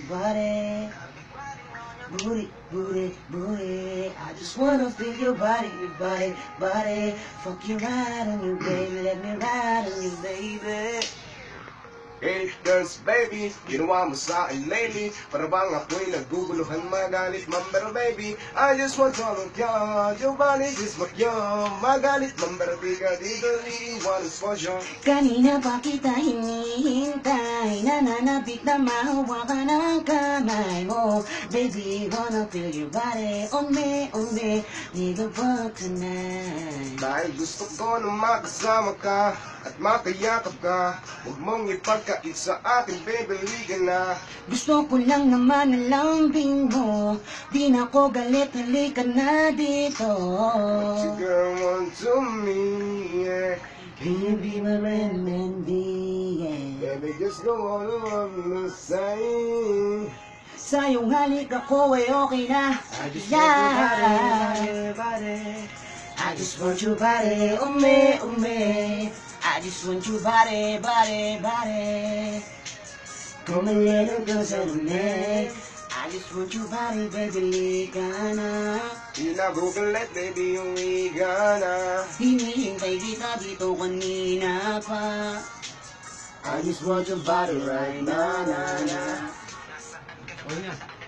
body. Booty, booty, booty. I just wanna feel your body, body. Fuck you right on you, baby. Let me ride on you, baby. Hey girls, baby, ginawa mo sa akin lately. Para bang ako'y naguguluhan, magalit man. Pero baby, I just want to look young. Your body's just makyong. Magalit man, pero di ka dito iiwan for sure. Kanina pa kita hinihintay, nananabik na mahawakan ang kamay mo. Baby, wanna feel your body on me, nigga, for tonight. Dahil gusto ko na makasama ka at makayakap ka. Huwag mong ipagkait sa akin, baby, liga na. Gusto ko lang naman na lambing mo, di na ko galit, halika na dito. What you girl want to me, yeah. Can you be my remedy, yeah. Baby, just go all over the side. Sa iyong halik ako ay okay na. I just want your body, body. I just want your body, me. I just want your body. Come and let it go to me. I just want your body, baby, lika na. Pinagugalit, baby, yung higa na. Hinihintay kita dito kanina pa. I just want your body right now, na.